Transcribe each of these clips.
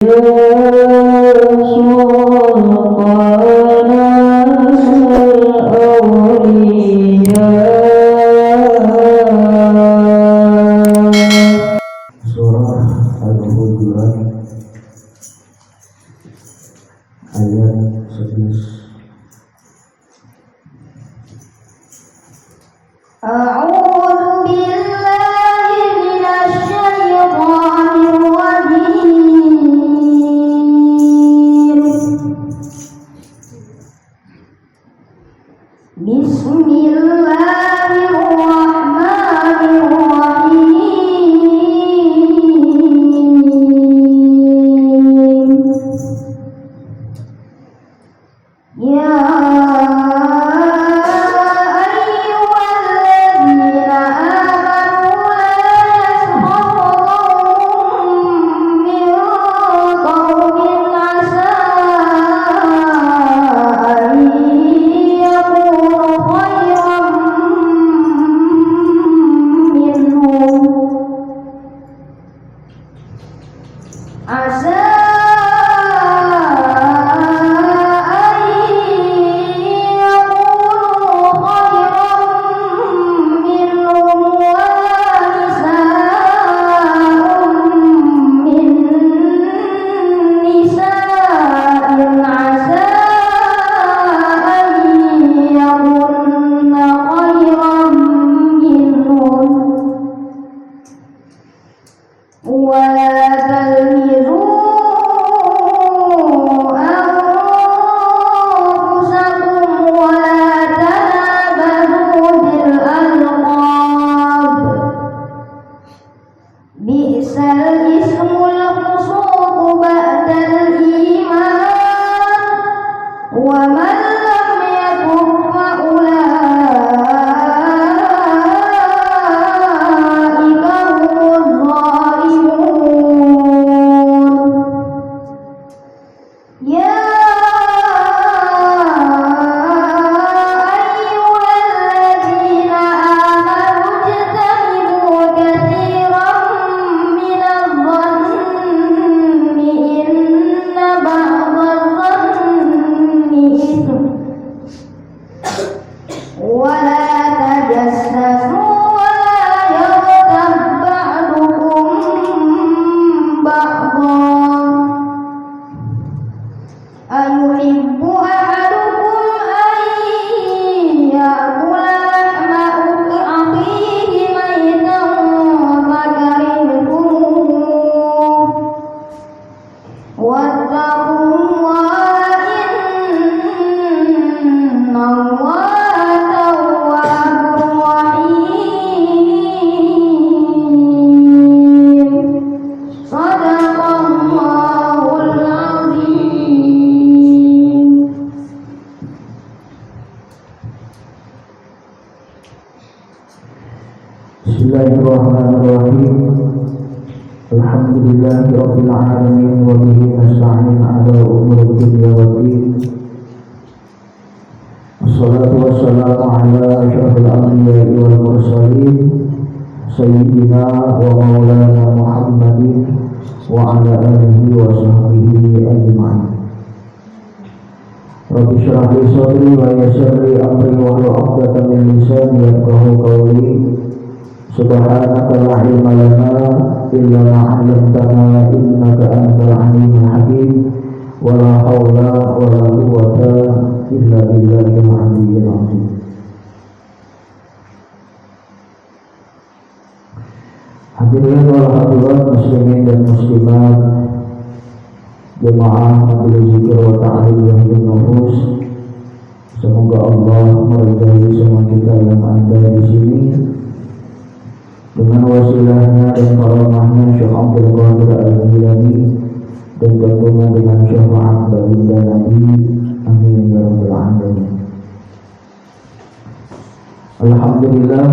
Surah Al-Hujurat ayat 11. A'udzu billahi minasy syaithanir rajim. Bismillahirrahmanirrahim. Ya Bismillahirrahmanirrahim. Alhamdulillahirabbil alamin wa bihi nasta'in 'ala umuri dunya waddin. Wassalatu wassalamu 'ala asyrafil anbiya'i wal mursalin sayyidina wa maulana Muhammadin wa 'ala alihi wa sahbihi ajma'in. Rabbi shrah li sadri wa yassir li amri wahlul 'uqdatam min lisani yafqahu qawli. Subhanaka la ilma lana illa ma 'allamtana innaka antal 'alimul hakim wa la haula wa la quwwata illa billahil 'aliyyil 'azim. Hadirin wal hadirat muslimin dan muslimat, jemaah majelis zikir wa ta'lim yahdin nufus, semoga Allah meridai semua kita yang ada di sini dengan wasilahnya dan karamahnya Syekh Abdul Qadir Al-Jilani dan tentunya dengan syafaat baginda Nabi. Amin ya rabbal alamin. Alhamdulillah,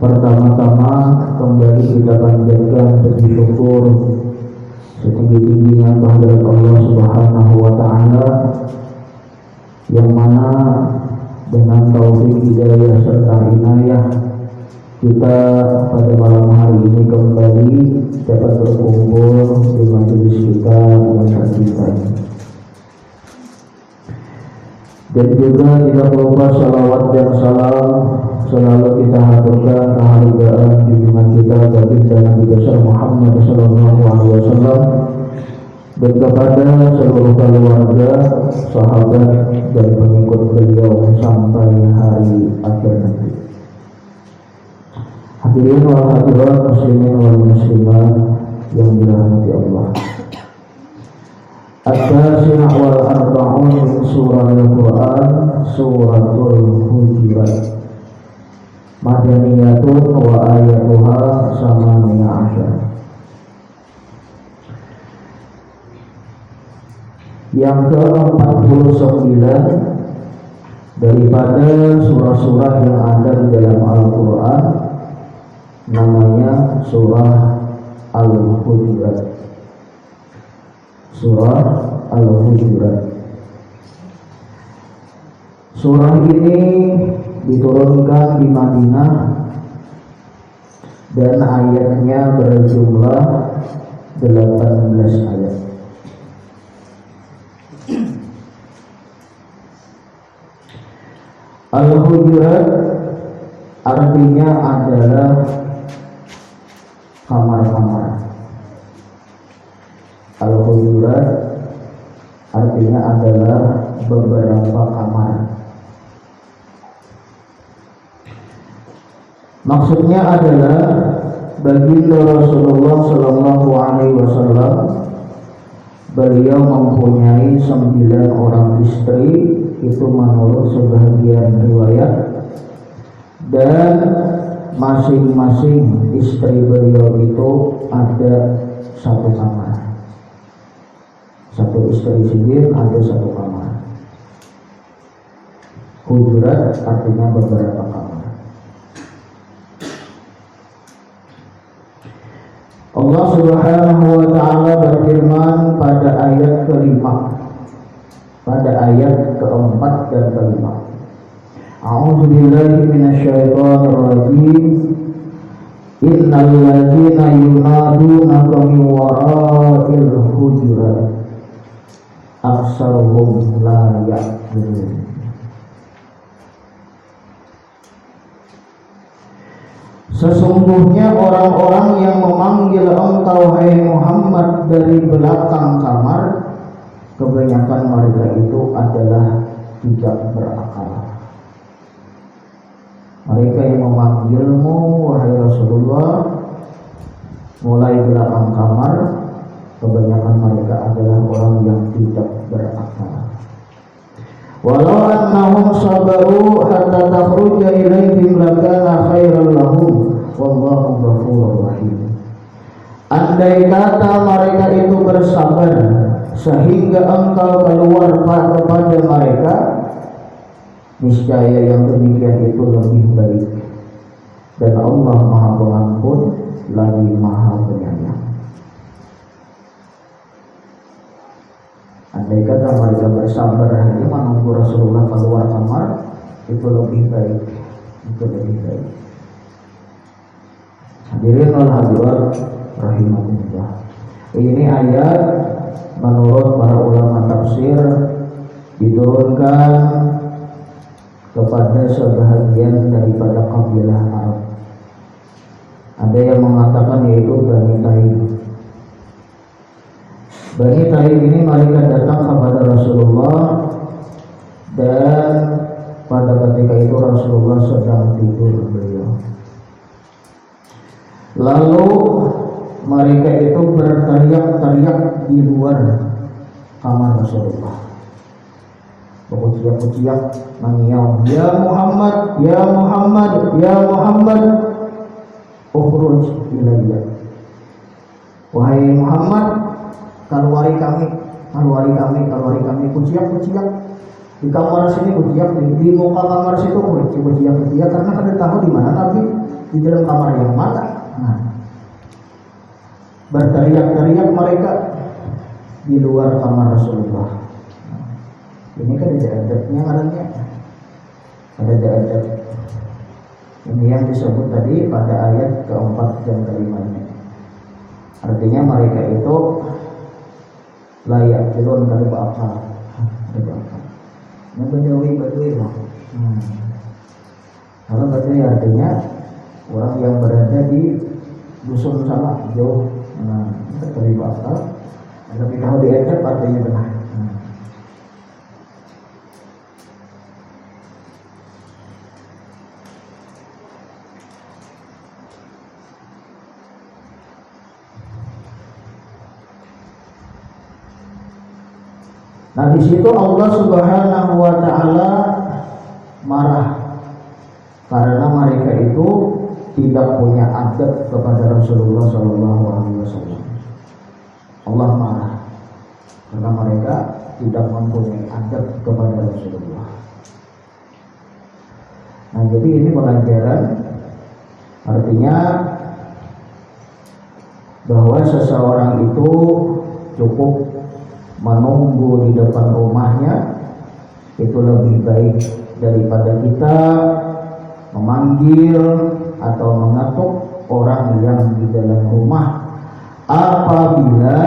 pertama-tama kembali kita panjatkan puji syukur setinggi-tingginya kehadirat Allah Subhanahu wa taala yang mana dengan taufik hidayah serta inayah kita pada malam hari ini kembali dapat berkumpul di majelis kita yang tercinta. Dan juga tidak lupa salawat dan salam selalu kita haturkan kehargaan junjungan kita baginda Nabi besar Muhammad sallallahu alaihi wasallam dan kepada seluruh keluarga, sahabat dan pengikut beliau sampai hari akhir nanti. Hadirin wal hadirat muslimin wal muslimat yang dirahmati Allah. At-tasi' wal arba'un min surah Al-Quran, suratul Hujurat. Madaniyatun wa ayatuha samaniyah asyar. Yang ke-49 daripada surah-surah yang ada di dalam Al-Quran, namanya surah Al-Hujurat. Surah Al-Hujurat. Surah ini diturunkan di Madinah dan ayatnya berjumlah 18 ayat. Al-Hujurat artinya adalah kamar-kamar. Al-Hujurat artinya adalah beberapa kamar. Maksudnya adalah baginda Rasulullah sallallahu alaihi wasallam beliau mempunyai 9 orang istri, itu menurut sebagian riwayat, dan masing-masing istri beliau itu ada 1 kamar. Satu istri sendiri ada 1 kamar. Hujurat artinya beberapa kamar. Allah Subhanahu wa ta'ala berfirman pada ayat ke-5, pada ayat ke-4 dan ke-5. A'udzu billahi minasyaitonir rajim. Innal ladzina yunadunaka min wara'il hujurat aksaruhum la ya'qilun. Sesungguhnya orang-orang yang memanggil engkau hai Muhammad dari belakang kamar, kebanyakan mereka itu adalah tidak berakal. Mereka yang memanggilmu wahai Rasulullah mulai belakang kamar, kebanyakan mereka adalah orang yang tidak berakal. Walau annahum sabaru hatta takhruja ilaihim lakana khairan lahum wallahu ghafurur rahim. Andai kata mereka itu bersabar sehingga engkau keluar kepada mereka, niscaya yang demikian itu lebih baik, dan Allah Maha Pengampun lagi Maha Penyayang. Andai kata mereka bersabar hanya menunggu Rasulullah keluar kamar, itu lebih baik, itu lebih baik. Hadirin wal hadirat rahimahullah. Ini ayat menurut para ulama tafsir diturunkan kepada sebahagian daripada kabilah Arab. Ada yang mengatakan yaitu Bani Taim. Bani Taim ini mereka datang kepada Rasulullah, dan pada ketika itu Rasulullah sedang tidur beliau. Lalu mereka itu berteriak-teriak di luar kamar Rasulullah, berteriak-teriak mengiau, "Ya Muhammad, ya Muhammad, ya Muhammad, ukhruj ilayya." Wahai Muhammad, keluari kami, keluari kami, keluari kami. Kuciak di kamar sini, kuciak di muka kamar situ, kuciak karena kada tahu di mana Nabi, di dalam kamar yang mana. Nah, berteriak-teriak mereka di luar kamar Rasulullah. Nah, ini kan ada adabnya, ada adab. Ini yang disebut tadi pada ayat keempat dan kelimanya. Artinya mereka itu layak kilon kada bakal. Ini badui loh. Kalau badui artinya orang yang berada di dusun sana jauh. Kada bakal. Tapi kalau diecap artinya benar. Nah di situ Allah Subhanahu wa Ta'ala marah karena mereka itu tidak punya adab kepada Rasulullah Sallallahu Alaihi Wasallam. Allah marah karena mereka tidak mempunyai adab kepada Rasulullah. Nah jadi ini pelajaran, artinya bahwa seseorang itu cukup menunggu di depan rumahnya itu lebih baik daripada kita memanggil atau mengetuk orang yang di dalam rumah, apabila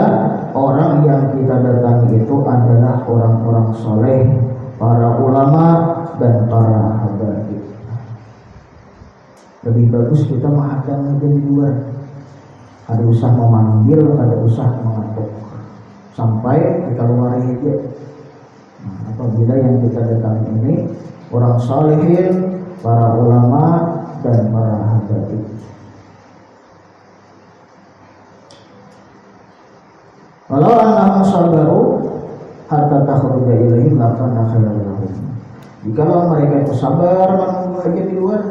orang yang kita datangi itu adalah orang-orang soleh, para ulama dan para habaib. Lebih bagus kita menghadang di luar, ada usah memanggil, ada usah mengetuk, sampai kita keluar aja. Apabila yang kita datang ini orang salihin, para ulama dan para habaib. Walau annahum sabaru hatta takhruja ilaihim lakana khairan lahum. Jikalau mereka itu sabar menunggu aja di luar,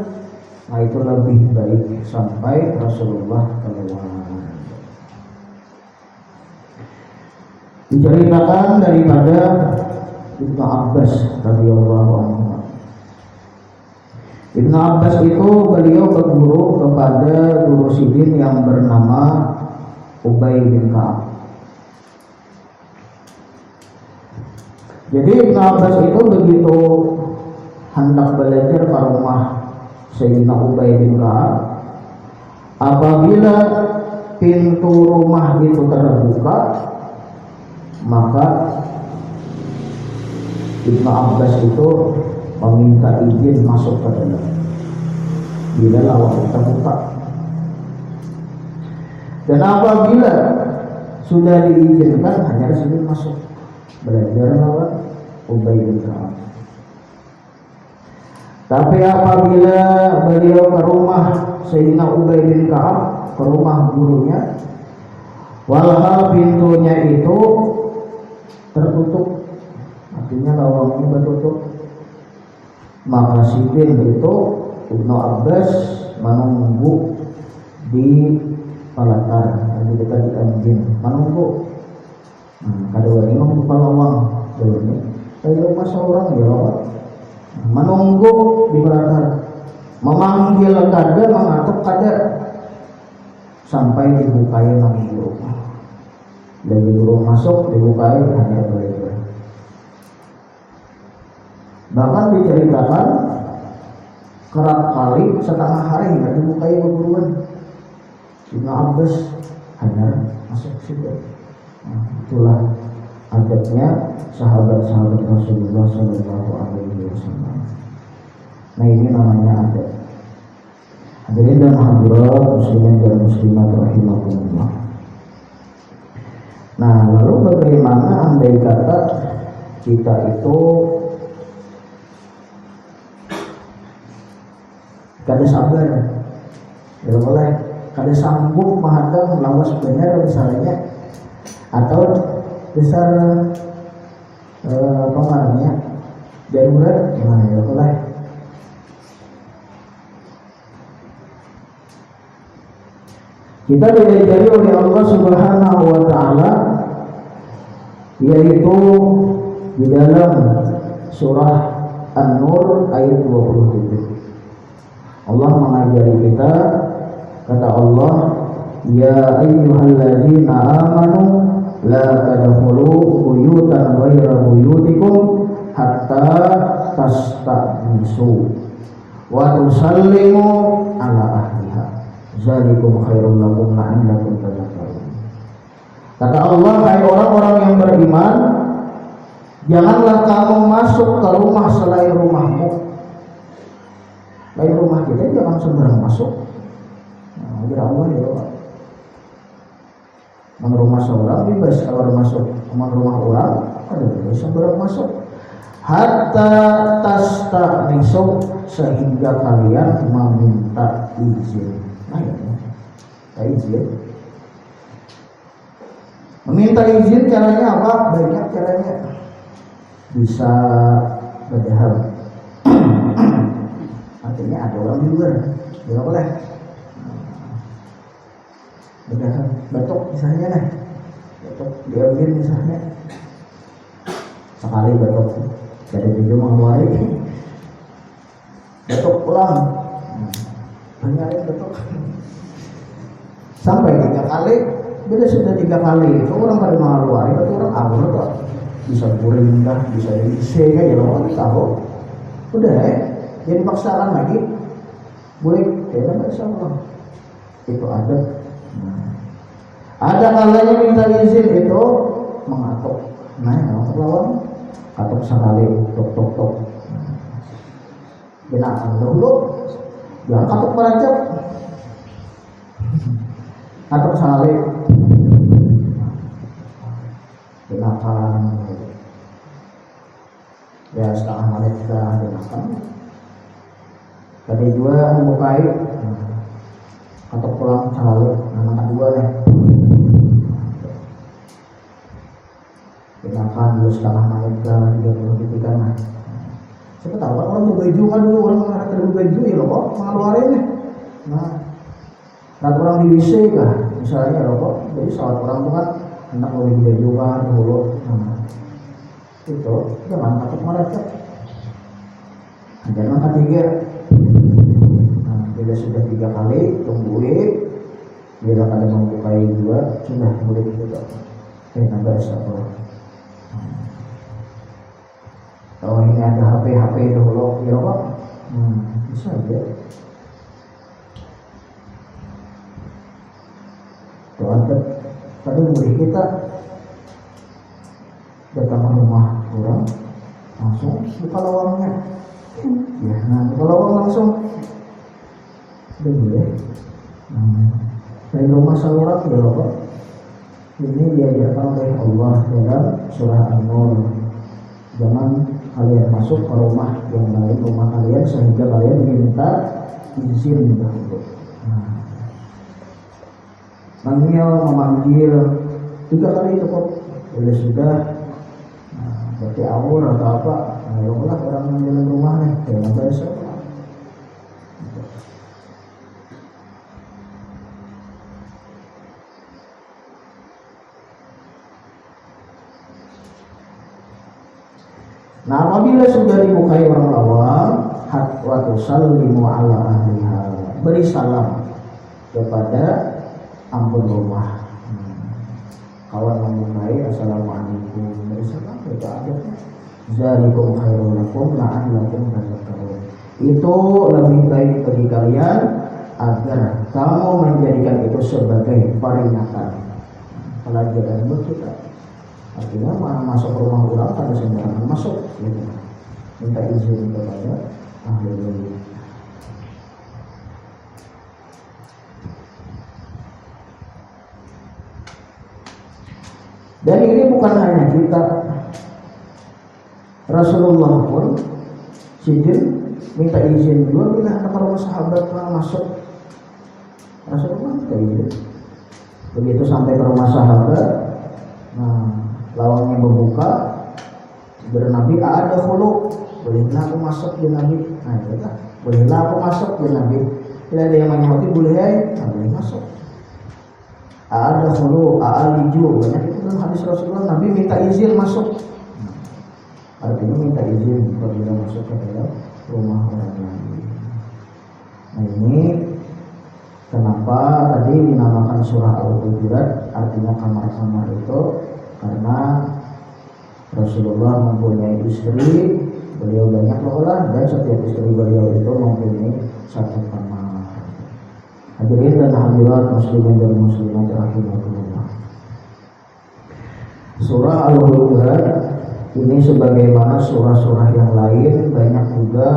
nah itu lebih baik sampai Rasulullah keluar. Diceritakan daripada Ibnu Abbas radhiyallahu anhu. Ibnu Abbas itu beliau berguru kepada guru sidin yang bernama Ubay bin Ka'ab. Jadi Ibnu Abbas itu begitu hendak belajar ke rumah Sayyidina Ubay bin Ka'ab, apabila pintu rumah itu terbuka, maka Ibnu Abbas itu meminta izin masuk ke dalam. Bila lawang terbuka, dan apabila sudah diizinkan, hanya izin masuk belajar lawan Ubay bin Ka'ab. Tapi apabila beliau ke rumah Sayyidina Ubay bin Ka'ab, ke rumah gurunya, walhal pintunya itu tertutup, artinya lawangnya tertutup, maka sidin itu Ibnu Abbas menunggu di palatar, di dekat di anjing, menunggu. Kadang ini membuka lawang, kalau masa orang ya lawang, menunggu di palatar, memanggil kada, mengatuk kada, sampai dibukai pintu. Dari dulu masuk dibukai hanya belajar. Bahkan diceritakan kerap kali setengah hari nggak dibukai perguruan. Ibnu Abbas hanya masuk situ. Nah, itulah adabnya sahabat-sahabat Rasulullah Sallallahu Alaihi Wasallam. Nah ini namanya adab. Hadirin dan hadirat muslimin dan muslimat rahimakumullah. Nah, lalu bagaimana andai kata kita itu kada sabar, ya boleh, kada sanggup menghadang lawas benar misalnya, atau besar apa namanya darurat, gimana ya boleh. Kita diajari oleh Allah Subhanahu wa Ta'ala, yaitu di dalam surah An-Nur ayat 27. Allah mengajari kita, kata Allah, ya ayyuhalladzina amanu la tadkhulu buyutan ghayra buyutikum hatta tasta'nisu wa tusallimu ala ahliha zalikum khairul lakum la'allakum tadhakkarun. Kata Allah, hai orang-orang yang beriman, janganlah kamu masuk ke rumah selain rumahmu. Lain rumah kita jangan sembarang masuk. Nah, biar Allah ya Allah. Mang rumah seorang bebas kalau masuk, mang rumah orang ada bebas sembarang masuk. Hatta tasta'nisu, sehingga kalian meminta izin. Nah ya, izin. Meminta izin caranya apa? Banyak caranya. Bisa berdahar. Artinya ada orang di luar, tidak boleh. Berdahar, batuk misalnya nih, batuk diambil misalnya. Sekali batuk dari video mengeluarkan, batuk pulang, banyak batuk. Sampai 3 kali. Bila sudah 3 kali itu orang pada mengeluarkan, itu orang abur tuh bisa kuring kah, bisa diisi kan ya orang tahu. Udah jadi paksakan lagi, boleh ya nggak salah. Itu ada. Ada kalanya minta izin itu mengatuk. Nah, yang lawan atuk sekali tok. Binatang dulu, jangan atuk peracap. Atuk sekali. Binatang. Ya setengah menit sudah binatang. Tadi dua membukai. Atuk pulang sekali. Nama kedua nih. Binatang dulu setengah menit ke 30 detik kan. Siapa tahu kan orang berbaju kan dulu orang ada berbaju ya loh kok mengeluarin nih. Nah, orang di WC kah misalnya loh kok. Jadi saat orang tuh kan hendak lebih baju kan dulu. Nah, itu jangan takut mereka. Jangan ketiga. Nah, bila sudah 3 kali tungguin. Bila ada membukai 2 sudah boleh dibuka. Nambah satu. Kalau ini ada HP dulu, ya Pak, bisa aja. Tuh ada, tadi murid kita datang ke rumah orang, langsung buka lowongnya. Ya, nah buka lowong langsung, udah boleh. Dari rumah seorang ya Pak, ini diajarkan oleh Allah dalam surah An-Nur. Jangan kalian masuk ke rumah yang lain, rumah kalian sehingga kalian minta izin dahulu. Memanggil 3 kali cukup. Bila sudah, berarti awur atau apa? Nah, ya Allah orang yang jalan rumah nih, jangan biasa. Nah, apabila sudah dibukai orang lawan, wa tusallimu ala ahliha, beri salam kepada ampun rumah. Kawan membukai, assalamualaikum, beri salam kepada adabnya. Zalikum khairul lakum la'allakum tadhakkarun. Itu lebih baik bagi kalian agar kamu menjadikan itu sebagai peringatan, pelajaran buat kita. Artinya masuk rumah orang pada sembarangan masuk, gitu. Minta izin kepada ahli waris. Dan ini bukan hanya kita, Rasulullah pun Sidin minta izin juga bila ada para sahabat masuk. Rasulullah minta izin. Begitu sampai ke rumah sahabat, lawangnya membuka, Nabi ada khulu, bolehlah aku masuk ya Nabi. Nah itu kan, bolehlah aku masuk ya Nabi. Tidak ada yang menyahut boleh, boleh masuk. Ada khulu, aliju, banyak itu dalam hadis Rasulullah. Nabi minta izin masuk. Artinya minta izin apabila masuk ke dalam rumah orang lain. Nah ini kenapa tadi dinamakan surah Al-Hujurat, artinya kamar-kamar itu. Karena Rasulullah mempunyai istri Beliau banyak lolah dan setiap istri beliau itu mempunyai satu kamar. Hadirin dan hadirat muslimin dan muslimat rahimakumullah. Surah Al-Hujurat ini sebagaimana surah-surah yang lain banyak juga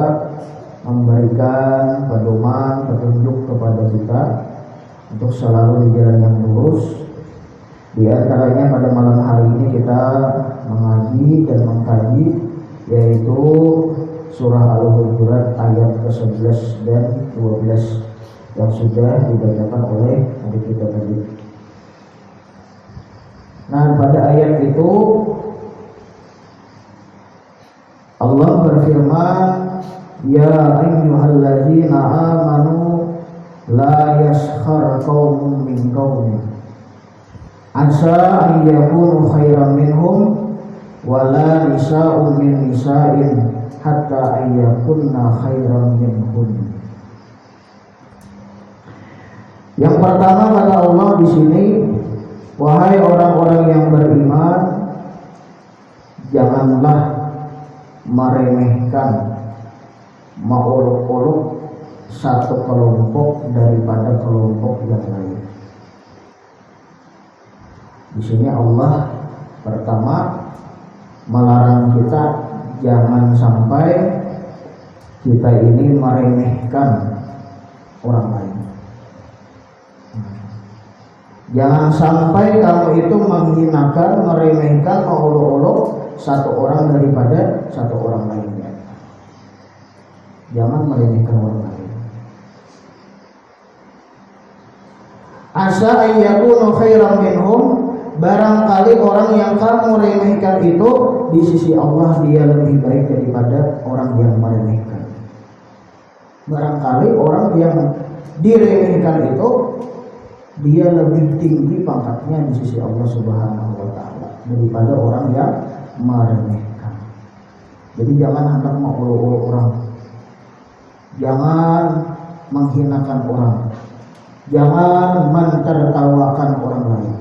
memberikan pedoman, petunjuk kepada kita untuk selalu di jalan yang lurus. Di antaranya pada malam hari ini kita mengaji dan mengkaji yaitu surah Al-Hujurat ayat ke-11 dan 12 yang sudah dibacakan oleh adik kita tadi. Nah, pada ayat itu Allah berfirman, ya ayyuhalladzina amanu la yaskhar qaumun min qaumin asa an yakunu khairan minhum wala nisa'un min nisa'in hatta an yakunna khairan minhum. Yang pertama kata Allah di sini, wahai orang-orang yang beriman, janganlah meremehkan, mengolok-olok satu kelompok daripada kelompok yang lain. Di sini Allah pertama melarang kita jangan sampai kita ini meremehkan orang lain. Jangan sampai kamu itu menghinakan, meremehkan, mengolok-olok satu orang daripada satu orang lainnya. Jangan meremehkan orang lain. Asa ayyakunu khairan minhum, barangkali orang yang kamu remehkan itu di sisi Allah dia lebih baik daripada orang yang meremehkan. Barangkali orang yang diremehkan itu dia lebih tinggi pangkatnya di sisi Allah Subhanahu wa taala daripada orang yang meremehkan. Jadi jangan hendak mengolok-olok orang. Jangan menghinakan orang. Jangan mentertawakan orang lain.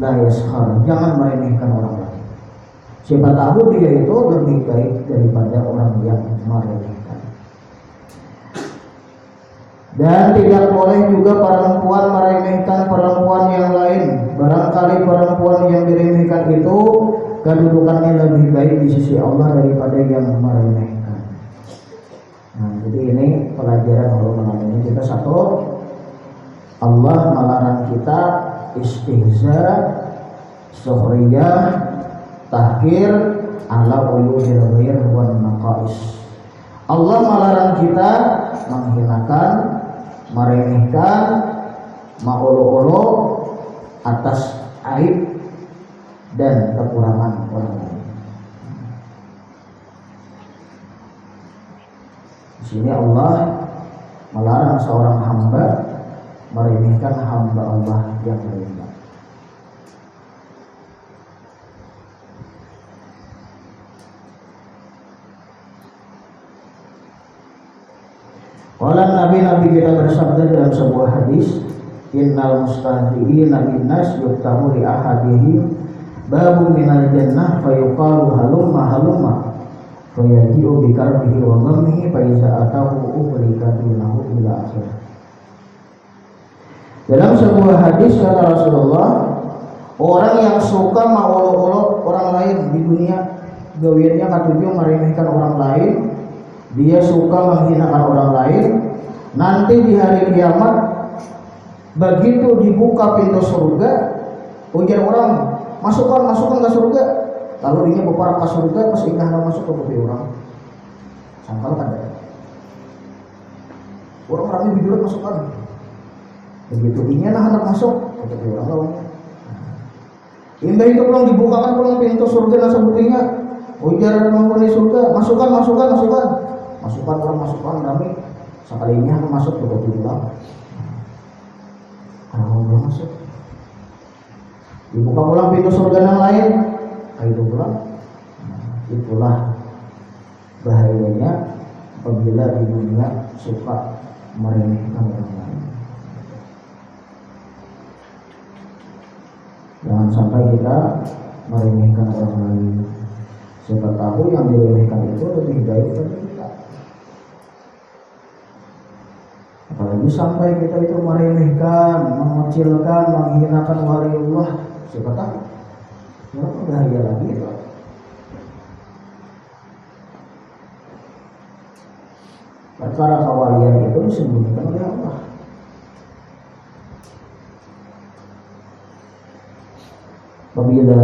La yaskhar, jangan meremehkan orang lain. Siapa tahu dia itu lebih baik daripada orang yang meremehkan. Dan tidak boleh juga perempuan meremehkan perempuan yang lain. Barangkali perempuan yang diremehkan itu kedudukannya lebih baik di sisi Allah daripada yang meremehkan. Nah, jadi ini pelajaran Allah malam ini kita satu, Allah melarang kita istihza, sukhriyah, tahkir ala ulul ghair wan naqais. Allah melarang kita menghinakan, meremehkan, mengolok-olok atas aib dan kekurangan orang lain. Di sini Allah melarang seorang hamba meremehkan hamba Allah yang lainnya. Kalau Nabi kita bersabda dalam sebuah hadis, innal mustahdiina minnas yuftahu li ahadihim babu minal jannah fayuqalu halumma halumma fayaji'u bikarbihi wa ghammihi fa iza atahu ubrika dunahu ila akhir. Dalam sebuah hadis kata Rasulullah, orang yang suka mengolok-olok orang lain di dunia, gawiannya katujuh meremehkan orang lain, dia suka menghinakan orang lain, nanti di hari kiamat begitu dibuka pintu surga, ujar orang masukkan ke surga, lalu dia berparak ke surga, pas indah masuk ke mobil orang, sangkal ada orang-orang ini biduran masukkan, begitu dia anak masuk ke mobil orang lawan. Indah itu pulang dibukakan pulang pintu surga dan sebutnya, ujar penghuni surga, masukkan orang masukkan kami sekalinya masuk ke mobil orang. Kalau belum masuk, dibuka pulang pintu surga yang lain, itu pulang. Itulah bahayanya apabila di dunia suka meremehkan orang lain. Jangan sampai kita meremehkan orang lain. Siapa tahu yang diremehkan itu lebih baik dari kita. Apalagi sampai kita itu meremehkan, mengecilkan, menghinakan waliullah, siapa tahu ya bahaya lagi itu. Perkara kewalian itu disembunyikan oleh Allah. Apabila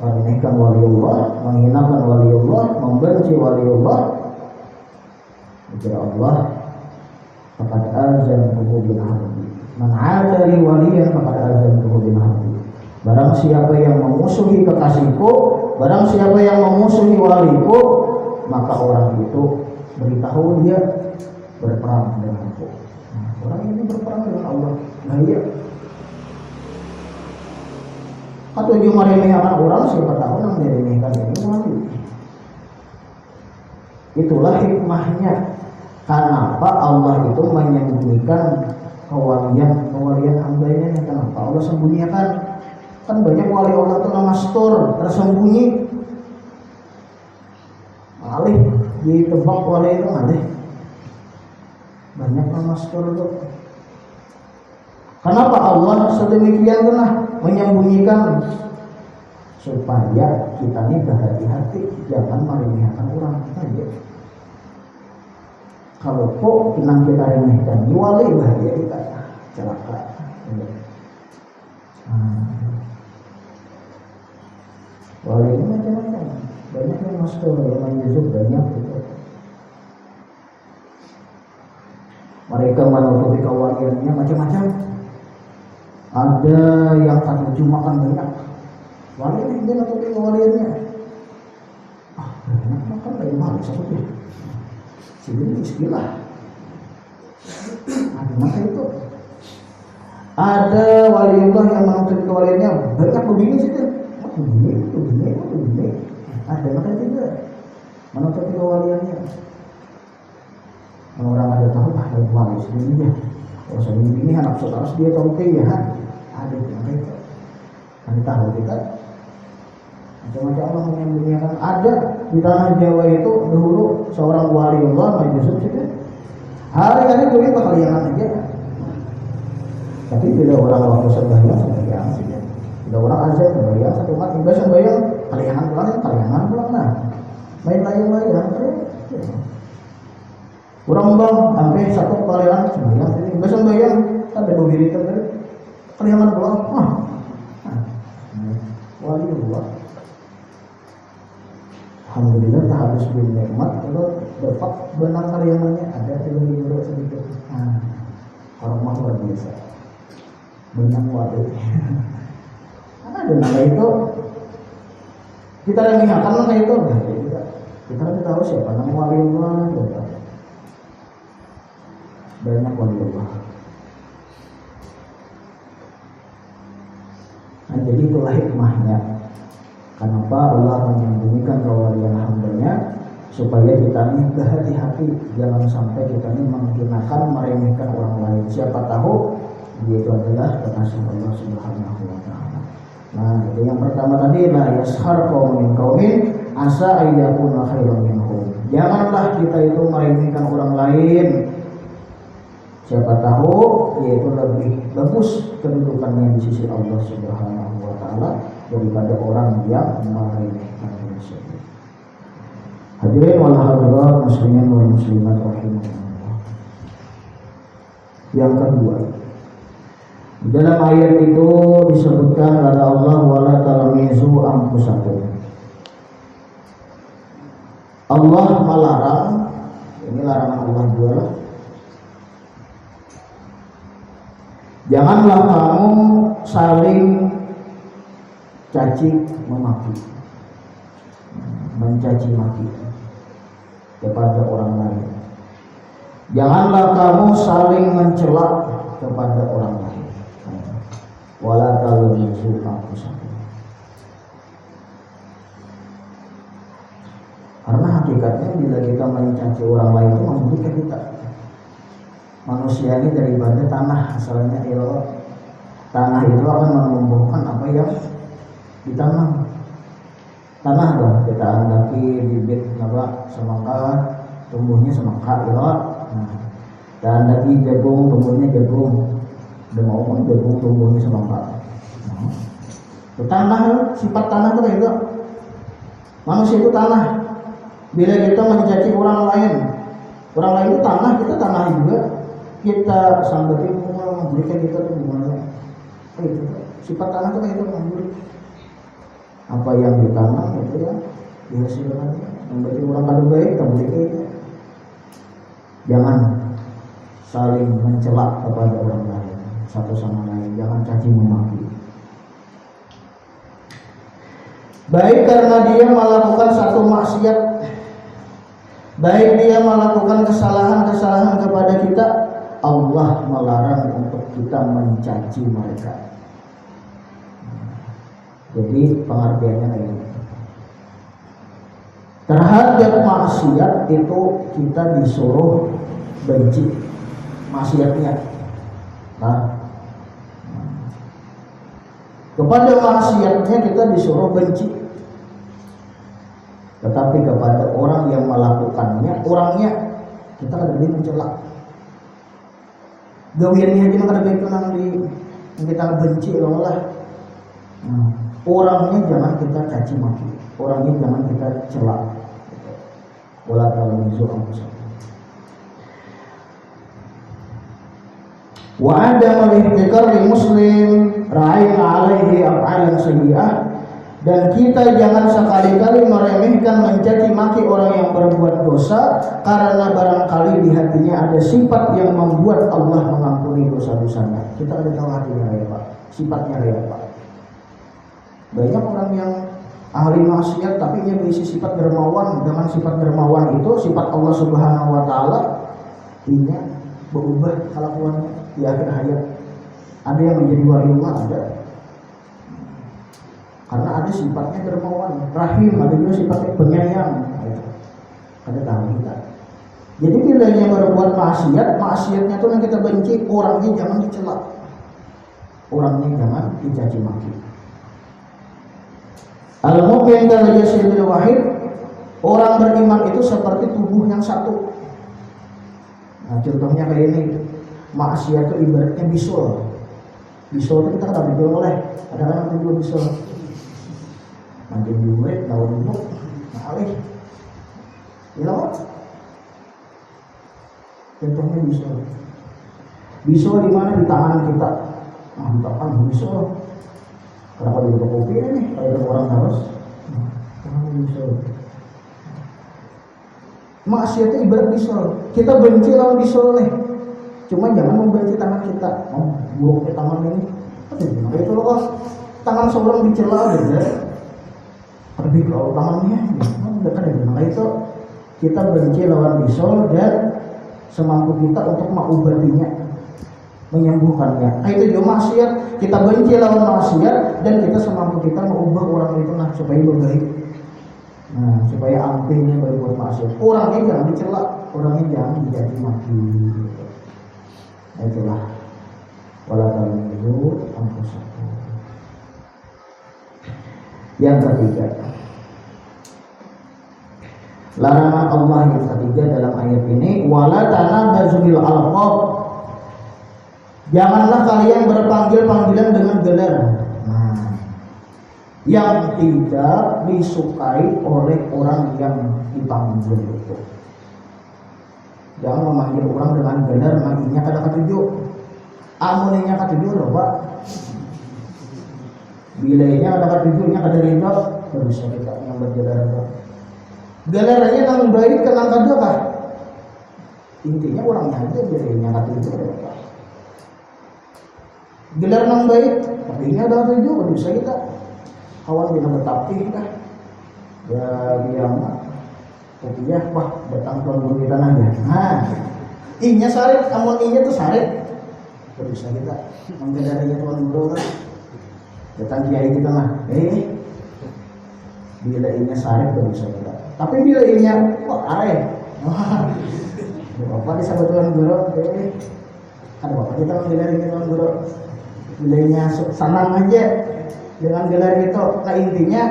meremehkan waliullah, menghinakan waliullah, membenci waliullah, kepada Allah, faqad azantuhu bil harbi. Man 'adali waliyan faqad azantuhu bil harbi. Barang siapa yang memusuhi kekasihku, barang siapa yang memusuhi waliku, maka orang itu beritahu dia berperang denganku. Nah, orang ini berperang dengan Allah. Nah iya. Atau dia meremehkan orang, siapa tahu yang meremehkan ini wali. Itulah hikmahnya. Kenapa Allah itu menyembunyikan kewalian hambanya? Kenapa Allah sembunyikan? Kan banyak wali Allah itu mastur, tersembunyi. Alih ditebak wali itu alih. Banyak mastur itu. Kenapa Allah sedemikian telah menyembunyikan? Supaya kita ini berhati-hati, jangan meremehkan orang aja. Kalau kok kita remehkan wali, bahaya kita celaka. Wali ini macam-macam, banyak yang masuk, yang Yusuf banyak gitu. Mereka menutupi kewaliannya macam-macam. Ada yang terjemahkan banyak. Wali ini dia menutupi kewaliannya. Banyak makan dari wali seperti itu. Jadi istilah. Ada maka itu. Ada waliullah yang menutupi kewaliannya banyak begini sih. Begini. Ada maka juga menutupi kewaliannya. Orang ada tahu ada wali sendiri ya. Kalau sebelum ini anak saudara dia tahu ya. Ada maka itu. Ada tahu kita. Macam-macam Allah menyembunyikan. Ada di tanah Jawa itu dulu seorang waliullah Yusuf saja. Hari-hari boleh kalianan aja. Tapi bila orang waktu sembahyang saja. Bila orang azan sembahyang satu umat ibadah sembahyang kalianan pulang nah. Main layang-layang terus. Orang bang sampai satu kalianan sembahyang ibadah sembahyang ada berdiri terus. Kalianan pulang. Waliullah. Alhamdulillah tak habis bin nikmat kalau dapat benang kalianannya ada dulu sedikit. Orang mah luar biasa. Benang wali. Ada nama itu kita remehkan nama itu kita kan tahu siapa nama waliullah gitu. Banyak waliullah. Nah, jadi itulah hikmahnya. Kenapa Allah menyembunyikan kewalian hambanya, supaya kita ini berhati-hati, jangan sampai kita ini menghinakan, meremehkan orang lain. Siapa tahu dia itu adalah kekasih Allah Subhanahu wa taala. Nah, itu yang pertama tadi, la yashar qaumin qaumin asa ayyakuna khairan minhum. Janganlah kita itu meremehkan orang lain. Siapa tahu dia itu lebih bagus kedudukannya di sisi Allah Subhanahu wa taala daripada orang yang meremehkan tersebut. Hadirin wal hadirat muslimin wal muslimat rahimakumullah. Yang kedua, di dalam ayat itu disebutkan kata Allah wala talmizu anfusakum. Allah melarang, ini larangan Allah juga. Janganlah kamu saling caci memaki, mencaci maki kepada orang lain. Janganlah kamu saling mencela kepada orang lain. Wala talmizu anfusakum. Karena hakikatnya bila kita mencaci orang lain itu merugikan kita. Manusia ini daripada tanah, asalnya tanah itu akan menumbuhkan apa yang ditanam. Tanah dong, kita andaki bibit apa semangka tumbuhnya semangka ya. Nah, kita andaki jagung tumbuhnya jagung. Udah mau kan jagung tumbuhnya semangka. Nah, itu tanah, sifat tanah itu kayak gitu. Manusia itu tanah. Bila kita mencaci orang lain itu tanah, kita tanah juga. Kita sambati berikan kita tuh gimana? Itu sifat tanah itu kayak itu. Apa yang ditanam itu ya dihasilkan. Berarti orang kado baik kamu berikan. Jangan saling mencela kepada orang lain satu sama lain. Jangan caci memaki. Baik karena dia melakukan satu maksiat, baik dia melakukan kesalahan-kesalahan kepada kita, Allah melarang untuk kita mencaci mereka. Jadi pengertiannya kayak ini. Terhadap maksiat itu kita disuruh benci maksiatnya. Nah, kepada maksiatnya kita disuruh benci. Tetapi kepada orang yang melakukannya, orangnya kita kada boleh mencela. Gawiannya kita kada boleh kenang di yang kita benci lah. Orangnya jangan kita caci maki, orangnya jangan kita cela. Wala talmizu anfusakum. Wa adam al-ihtikar li muslim ra'ayna 'alaihi af'alan sayyi'ah, dan kita jangan sekali-kali meremehkan mencaci maki orang yang berbuat dosa, karena barangkali di hatinya ada sifat yang membuat Allah mengampuni dosa-dosanya. Kita ada tahu hatinya kayak apa, sifatnya kayak apa. Banyak orang yang ahli maksiat tapi dia berisi sifat dermawan. Dengan sifat dermawan itu sifat Allah Subhanahu wa taala, ini berubah kelakuannya di akhir hayat. Ada yang menjadi waliullah, ada. Karena ada sifatnya dermawan, rahim, ada juga sifatnya penyayang. Ada tahu kita. Jadi bila yang berbuat maksiatnya itu yang kita benci, orangnya jangan dicela, orangnya jangan dicaci maki. Al-mu'min kal jasadil wahid, orang beriman itu seperti tubuh yang satu. Nah, contohnya kayak ini, maksiat itu ibaratnya bisul. Bisul itu kita kan bisa oleh, kadang-kadang kita juga bisul. Nanti duit, daun buk, alih. Ya loh. Contohnya bisul. Bisul di mana? Di tangan kita. Nah, di tangan bisul. Kenapa di kopi ini? Kalau orang harus bisul. Maksiat itu ibarat bisul. Kita benci lawan bisul nih. Cuma jangan membenci tangan kita. Buruknya tangan ini. Nah, itu loh, tangan seorang dicela aja. Tapi kalau tangannya, dekat ya. Nah, itu kita benci lawan bisul dan semampu kita untuk mengobatinya, menyembuhkannya. Nah, itu juga maksiat. Kita benci lawan maksiat dan kita semampu kita mengubah orang itu supaya berbaik. Nah, supaya ampinnya berbuat maksiat. Orangnya jangan dicela, orangnya jangan dicaci maki. Itulah wala talmizu anfusakum. Yang ketiga, larangan Allah yang ketiga dalam ayat ini, wala tanabazu bil alqab. Janganlah kalian berpanggil-panggilan dengan gelar. Nah, yang tidak disukai oleh orang yang dipanggil itu. Jangan memanggil orang dengan gelar, manggilnya kada ketujuh. Amuninya ketujuh loh, Pak. Bilainya kada ketujuhnya kada rindu, baru bisa kita yang bergelar. Gelarnya nang baik kenang kada kah? Intinya orangnya aja bilainya ketujuh loh, Pak. Gelar nang baik, tapi ini ada ketujuh, baru bisa kita. Kawan kita bertapih kah? Ya biang ya, wah datang tuan kita aja. Nah, inya sarit, amun inya tuh sarit. Baru bisa kita mengejar aja tuan guru kan. Datang kiai kita mah, bila inya sarit baru bisa kita. Tapi bila inya, wah air. Bapak disebut tuan guru, ada bapak kita mengejar aja tuan guru. Bila inya senang aja dengan gelar itu. Nah intinya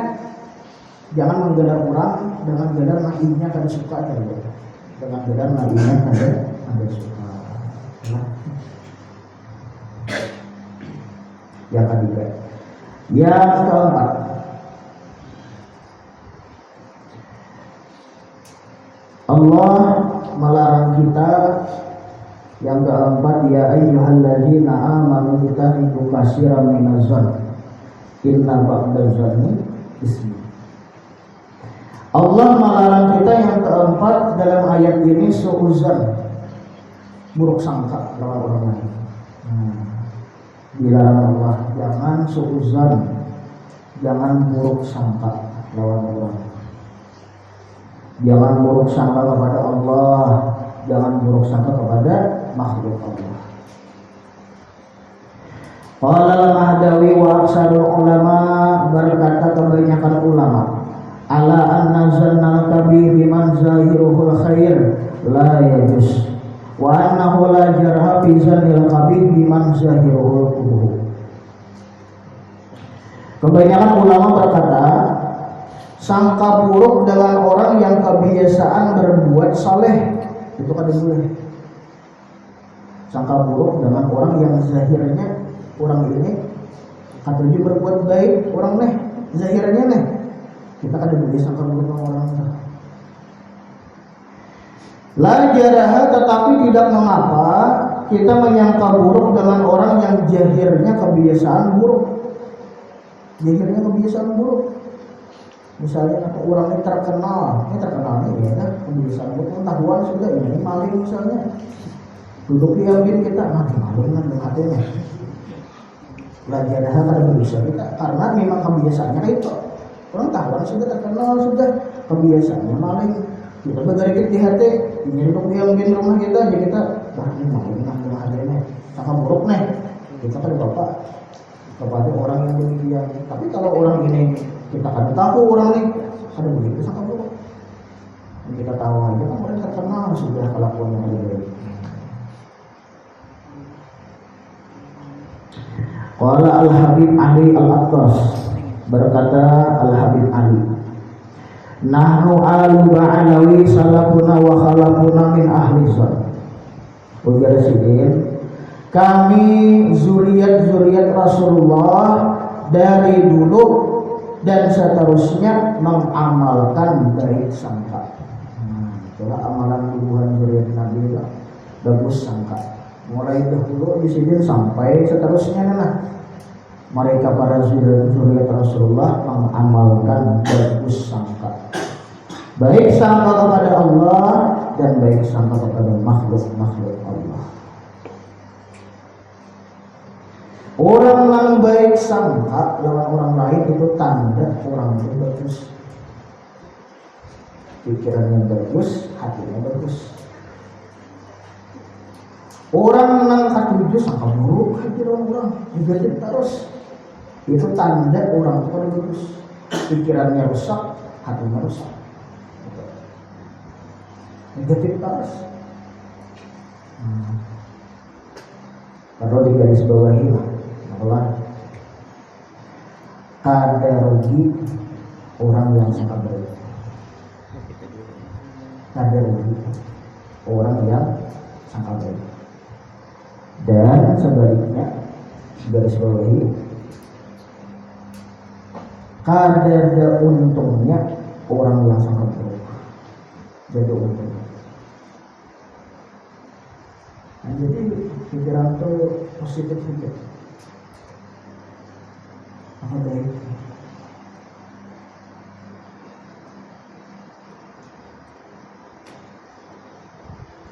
Jangan menggelar orang dengan gelar naibnya kada suka saja. Dengan gelar naibnya kada suka. Nah. Yang ketiga. Yang keempat. Allah melarang kita yang keempat, ya ayyuhalladzina amanu taqiqu katsiran minaz-zann inna ba'daz-zanni ismi. Allah melarang kita yang keempat dalam ayat ini suuzan, buruk sangka lawan orang lain. Dilarang Allah, jangan suuzan, jangan buruk sangka lawan orang. Jangan buruk sangka kepada Allah, jangan buruk sangka kepada makhluk Allah. Qala al-Mahdawi wa aksarul ulama, berkata kebanyakan ulama, ala anna zannal kabir biman zahiruhul khair la yajuz wa annahu la jarha fi zannil kabir biman zahiruhul kubur. Kebanyakan ulama berkata, sangka buruk dengan orang yang kebiasaan berbuat saleh itu kada boleh. Sangka buruk dengan orang yang zahirnya orang ini katanya berbuat baik, orang nih zahirnya nih kita kada boleh sangka buruk dengan orang itu. La jaraha, tetapi tidak mengapa kita menyangka buruk dengan orang yang zahirnya kebiasaan buruk. Zahirnya kebiasaan buruk. Misalnya orang ini terkenal nih ya, kebiasaan buruk, pengetahuan sudah ini maling misalnya. Duduk diambil kita nanti maling dengan hatinya. Belajar hal kada bisa kita karena memang kebiasaannya itu. Orang tahuan sudah terkenal sudah kebiasaannya maling. Kita bergerikit di hati, ini duduk diambil rumah kita, jadi kita ini maling dengan hatinya. Sangat buruk nih. Kita kan bapak kepada orang yang demikian. Tapi kalau orang ini kita kan tahu orang ini ada begitu sangat buruk. Dan kita tahu aja kan mereka terkenal sudah kelakuannya ada baik. Qala Al-Habib Ali Al-Attas, berkata Al-Habib Ali, nahnu alu ba'alawi salafuna wa khalafuna min ahli zon. Ujar sidin, kami zuriat Rasulullah dari dulu dan seterusnya mengamalkan baik sangka. Itulah amalan tubuhan zuriat Nabi lah, bagus sangka. Mulai dahulu di sini sampai seterusnya nah. Mereka para zuriat Rasulullah mengamalkan bagus sangka. Baik sangka kepada Allah dan baik sangka kepada makhluk-makhluk Allah. Orang yang baik sangka lawan orang lain itu tanda orang itu bagus. Pikirannya bagus, hatinya bagus. Orang yang katuju sangka buruk hati orang negatif terus, itu tanda orang itu bagus. Pikirannya rusak, hatinya rusak. Negatif terus. Kalau di garis bawahi lah, ada rugi orang yang sangat baik. Ada rugi orang yang sangat baik. Dan sebaliknya garis bawahi, kadar untungnya orang yang sangat baik. Jadi untungnya. Nah, jadi pikiran itu positif juga. Apa baik?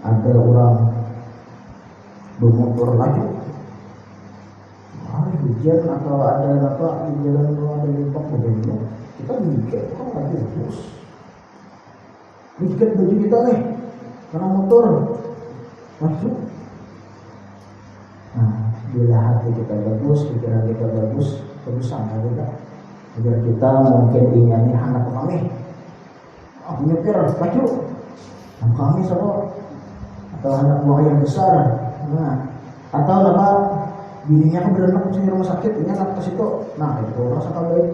Ada orang bermotor laju, hujan atau ada apa di jalan ada limpak begini, kita mikir kok lagi terus, mikir baju kita nih karena motor masuk. Nah, bila hati kita bagus, pikiran kita bagus, sangka kita, agar kita mungkin ingin anak kami, nyetir laju, anak kami sama atau anak buah yang besar. Nah, atau apa bininya keberadaan di rumah sakit, ini anak ke situ. Nah, itu orang sangat baik.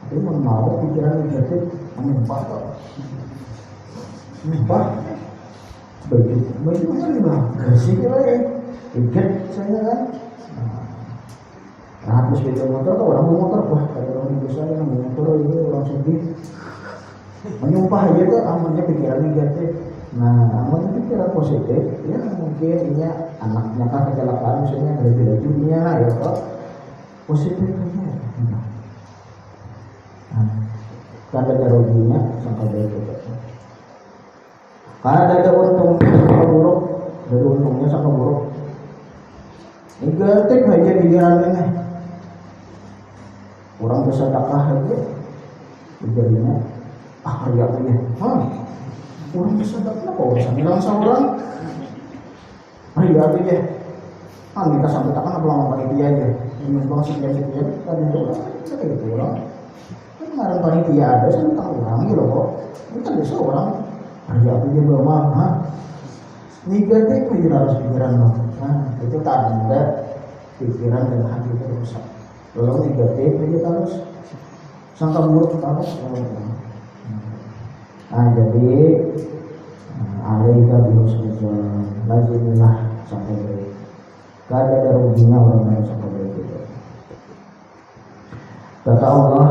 Tapi mau pikiran negatif, menyembah kok. Menyembah. Baju kan juga bersih lah ya. Tiket saya kan. Nah, habis beli motor kok orang bawa motor, wah kalau orang bisa yang bawa motor ini orang sedih. Menyumpah aja tuh amannya pikiran negatif. Nah, amannya pikiran positif, ya mungkin ini anaknya kan kecelakaan misalnya dari bajunya ya kok positif aja. Kada ada ruginya sangka baik itu. Kada ada untungnya sangka buruk, dari untungnya sangka buruk. Negatif aja di jalannya. Orang bersedekah aja, jadinya riak aja. Orang bersedekah kok bisa bilang seorang riak aja. Kita sampai takkan pulang panitia aja. Ini bang sekian kan itu lah, kayak gitu orang. Kemarin panitia ada, saya tahu orang gitu kok. Bukan biasa orang riak aja belum negatif aja harus pikiran lo. Nah itu tanda pikiran dan hati itu rusak. Kalau negatif aja harus sangka buruk apa? Nah jadi alaika bihusnuzon, lazimilah sangka baik. Gak ada ruginya orang yang sangka baik itu. Kata Allah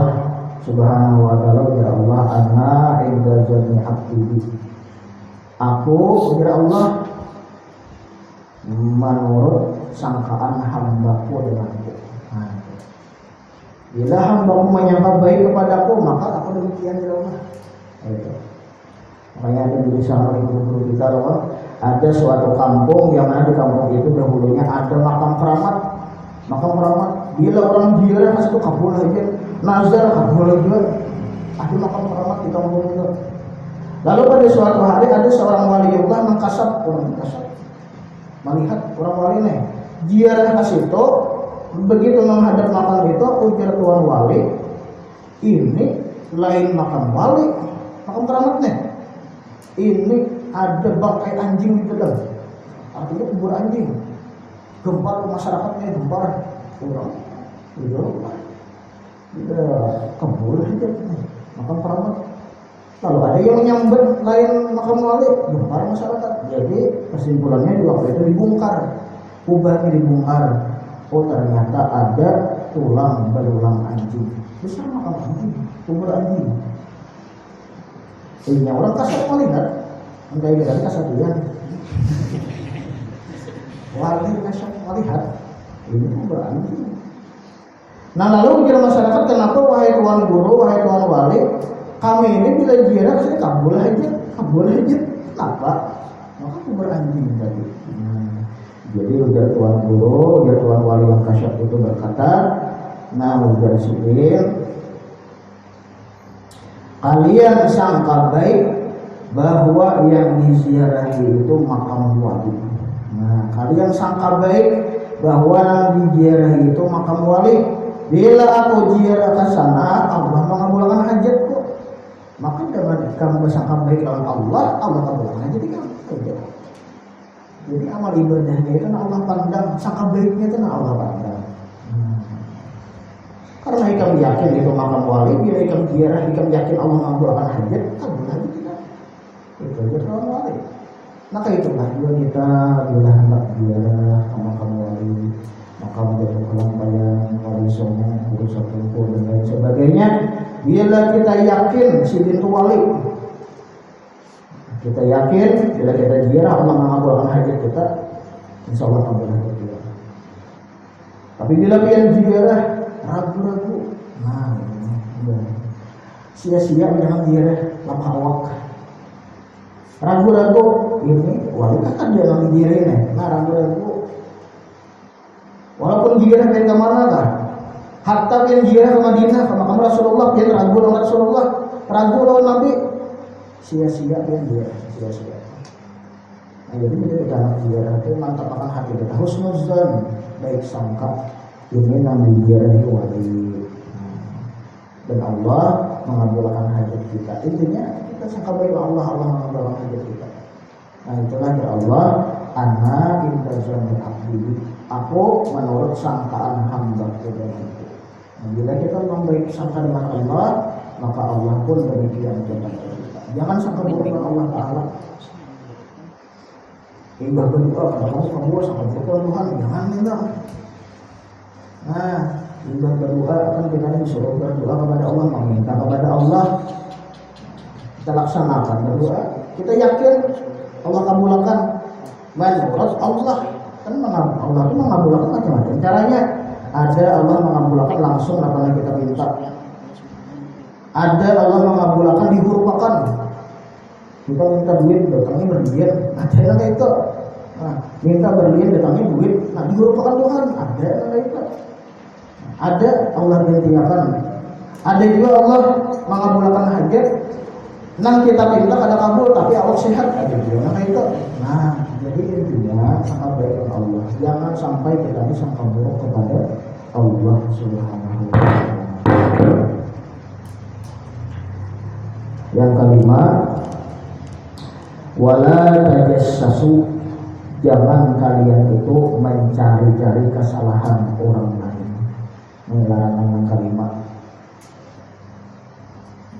Subhanahu wa ta'ala, ya Allah, ana inda zanni abdi. Aku ya Allah menurut sangkaan hambaku denganku. Bila hambaku menyangka baik kepadaku, maka aku demikian ya Allah. Itu. Makanya ada di sana guru kita loh, ada suatu kampung yang mana di kampung itu dahulunya ada makam keramat. Makam keramat. Bila orang ziarah ke situ kabul aja, nazar kabul aja. Ada makam keramat di kampung itu. Lalu pada suatu hari ada seorang waliullah mengkasab melihat orang wali nih ziarah ke situ, begitu menghadap makam itu ujar tuan wali, ini lain makam wali, makam keramatnya. Ini ada bangkai anjing di dalam, artinya kubur anjing. Gempar masyarakatnya, gempar orang, kabur aja makam keramat. Lalu ada yang menyambar lain makam wali, gempar masyarakat. Jadi kesimpulannya di waktu itu dibongkar, kubahnya dibongkar. Oh ternyata ada tulang belulang anjing, besar makam anjing, kubur anjing. Ini orang kasar melihat, enggak ini kasatian. Wali kasar melihat, ini kubur anjing. Nah lalu kira masyarakat, kenapa wahai tuan guru, wahai tuan wali, kami ini bila ziarah saya kabul aja, kenapa? Maka kubur anjing tadi. Jadi ujar tuan guru, ujar tuan wali yang kasyaf itu berkata, nah ujar sipil, kalian sangka baik bahwa yang diziarahi itu makam wali. Nah kalian sangka baik bahwa yang diziarahi itu makam wali. Bila aku ziarah ke sana, Allah mengabulkan hajatku. Maka dengan kamu bersangka baik dengan Allah kabulkan hajat kamu. Jadi amal ibadahnya itu Allah pandang, sangka baiknya itu Allah pandang. Karena ikam yakin itu makam wali, bila ikam ziarah, ikam yakin Allah mengabulkan hajat, kabul hajat kita. Itu aja kalau wali. Maka itulah juga kita bila hendak ziarah ke makam wali, makam Jatuh Kelampayan, Wali Songo, Guru Sapulko dan lain sebagainya. Bila kita yakin si itu wali, kita yakin bila kita ziarah Allah mengabulkan hajat kita, insya Allah kabul hajat kita. Tapi bila kita ziarah ragu-ragu, nah sia-sia jangan ziarah lama awak. Ragu-ragu ini wali kan dia nggak ziarah, nah ragu-ragu. Walaupun ziarah dari kemana kan, hatta yang ziarah ke Madinah, ke makam Rasulullah, dia ragu lawan Rasulullah, ragu lawan Nabi, sia-sia dia ziarah, sia-sia. Nah jadi kita ziarah itu mantapkan hati kita, husnuzan, baik sangka. Ini namanya ziarahi wali. Dan Allah mengabulkan hajat kita. Intinya kita sangka baik Allah mengabulkan hajat kita. Nah itulah ya Allah, ana inda zanni abdi. Aku menurut sangkaan hamba-Ku denganku. Nah, bila kita membaik sangka dengan Allah, maka Allah pun demikian kepada kita. Jangan sangka buruk dengan Allah Ta'ala. Imbah berdoa pada Allah kamu sangka buruk Tuhan, jangan minta. Nah, imbah berdoa kan kita disuruh berdoa kepada Allah, meminta kepada Allah. Kita laksanakan berdoa, kita yakin Allah kabulkan. Menurut Allah kan Allah itu mengabulkan macam-macam caranya. Ada Allah mengabulkan langsung apa yang kita minta. Ada Allah mengabulkan dihurupakan. Kita minta duit datangnya berlian, ada yang kayak itu. Nah, minta berlian datangnya duit, nah dihurupakan Tuhan, ada yang kayak itu. Ada Allah gantikan. Ada juga Allah mengabulkan hajat. Nang kita minta kada kabul tapi Allah sehat, ada juga kayak itu. Nah, jadi intinya sangka baik kepada Allah. Jangan sampai kita ini sangka buruk kepada Allah Subhanahu wa Ta'ala. Yang kelima, wala tajassasu, jangan kalian itu mencari-cari kesalahan orang lain. Ini larangan yang kelima.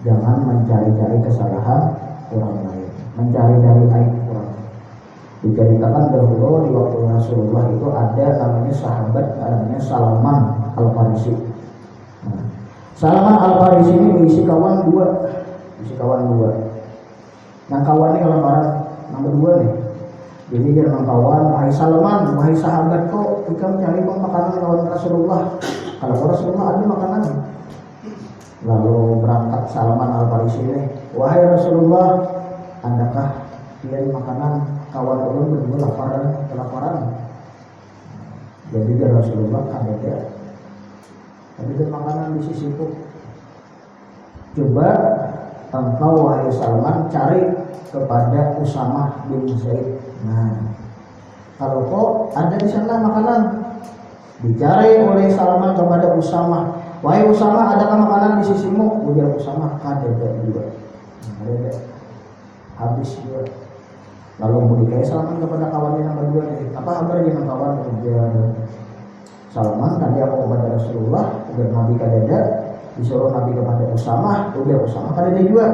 Jangan mencari-cari kesalahan orang lain, mencari-cari aib orang. Diceritakan dahulu di waktu Rasulullah itu ada namanya sahabat namanya Salman Al-Farisi. Nah, Salman Al-Farisi ini berisi kawan dua. Nah kawannya kalau barang nomor dua nih. Jadi dia kawan, wahai Salman, wahai sahabat kok kita mencari makanan lawan Rasulullah. Kalau Rasulullah ada makanan. Lalu berangkat Salman Al-Farisi ini, wahai Rasulullah, adakah dia makanan kawan ulun berdua kelaparan? Jadi dia Rasulullah ada. Tapi dia makanan di sisiku. Coba engkau wahai Salman cari kepada Usamah bin Zaid. Nah, kalau kok ada di sana makanan, dicari oleh Salman kepada Usamah. Wahai Usamah, adakah makanan di sisimu? Ujar Usamah, ada juga. Ada. Habis juga. Lalu kemudian Salman kepada kawannya yang berdua, apa kabarnya dengan kawan? Ujar Salman, tadi aku kepada Rasulullah, ujar Nabi kadada, disuruh Nabi kepada Usamah, ujar Usamah kadada juga.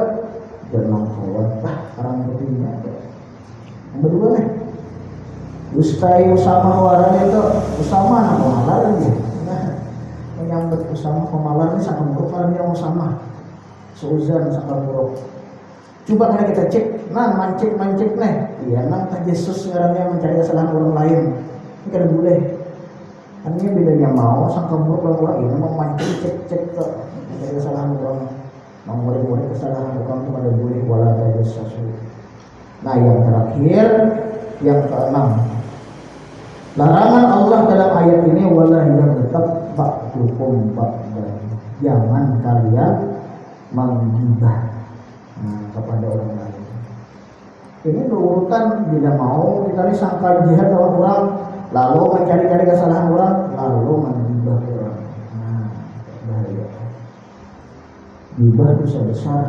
Ujar kawan, orang bertiga. Yang berdua nih. Ustai Usamah warna itu, Usamah nama malah dia. Menyambut Usamah pemalar ini sangat buruk kalau dia Usamah seuzan sangat buruk. Coba kalau kita cek, nah mancik nih, iya nang Yesus sekarangnya mencari kesalahan orang lain, ini kan boleh. Artinya bila dia mau sangat buruk orang ini mau mancing cek ke mencari kesalahan orang, mau murid kesalahan orang itu pada boleh wala tajassasu. Nah yang terakhir, yang keenam, larangan Allah dalam ayat ini wala yang tetap ba'dukum ba'dan. Jangan kalian menggibah kepada orang lain. Ini berurutan, bila mau kita ini sangka jihad lawan orang, lalu mencari-cari kesalahan orang, lalu menggibah orang. Nah, bahaya. Gibah dosa besar.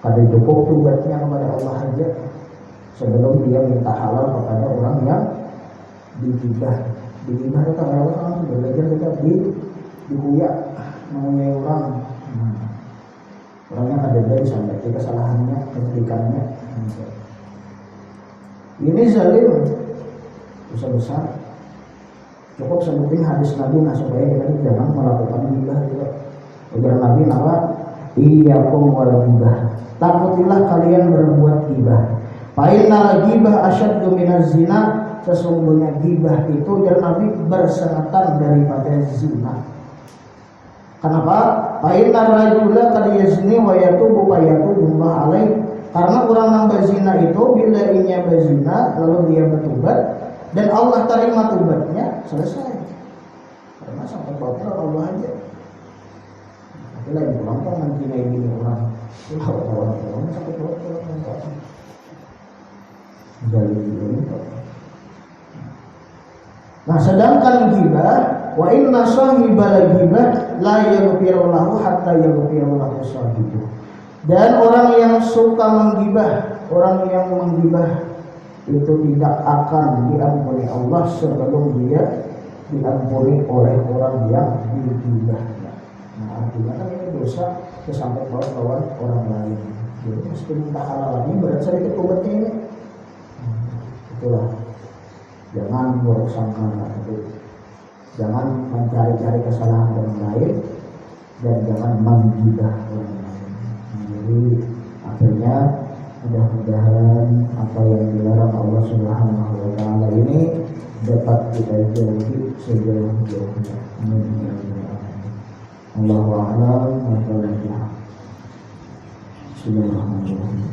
Kada cukup tubatnya kepada Allah aja sebelum dia minta halal kepada orang yang digibah. Digibah itu kalau orang belajar kita dikuyak mengunyai orang. Orangnya ada dari sampai kesalahannya, kebaikannya. Ini zalim, dosa besar. Cukup sebutin hadis Nabi supaya kita jangan melakukan gibah juga. Ujar Nabi nama iyyakum wal gibah. Takutilah kalian berbuat gibah. Fa'innal gibah asyaddu minaz zina. Sesungguhnya gibah itu ujar Nabi bersengatan daripada zina. Kenapa? Fa'innar rajula qad yazni wa yatubu fa yatubullah alaih. Karena orang yang berzina itu bila inya berzina lalu dia bertobat dan Allah terima tobatnya, selesai. Karena sampai batal Allah aja. Tapi lain pulang kan nanti gini orang. Orang sampai batal. Jadi ini. Nah, sedangkan ghibah wa inna sahibal ghibah la yaghfiru lahu hatta yaghfiru lahu sahibu. Dan orang yang suka menggibah, orang yang menggibah itu tidak akan diampuni Allah sebelum dia diampuni oleh orang yang digibahnya. Nah artinya kan ini dosa kesampai lawan orang lain. Jadi mesti minta halalannya berat sedikit obatnya ini. Itulah, jangan buruk sangka itu, jangan mencari-cari kesalahan orang lain dan jangan menggibah orang lain. Jadi akhirnya mudah-mudahan apa yang dilarang Allah Subhanahu wa taala ini dapat kita jauhi sejauh-jauhnya. Amin. Allahu a'lam wa sallallahu. Bismillahirrahmanirrahim.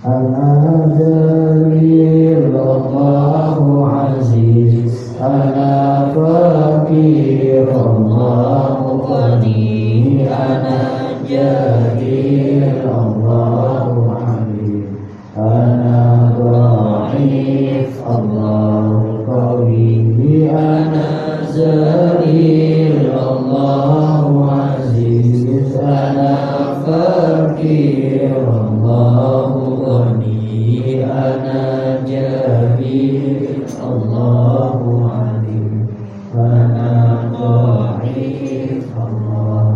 Ana jalil Allahu aziz, ana fakir Allahu ghani, ana jalil Allahu alim, ana dhaif Allahu qawi, ana zalil Allahu aziz, ana fakir Allahu ghani, ana jahil Allahu alim, ana dhaif Allah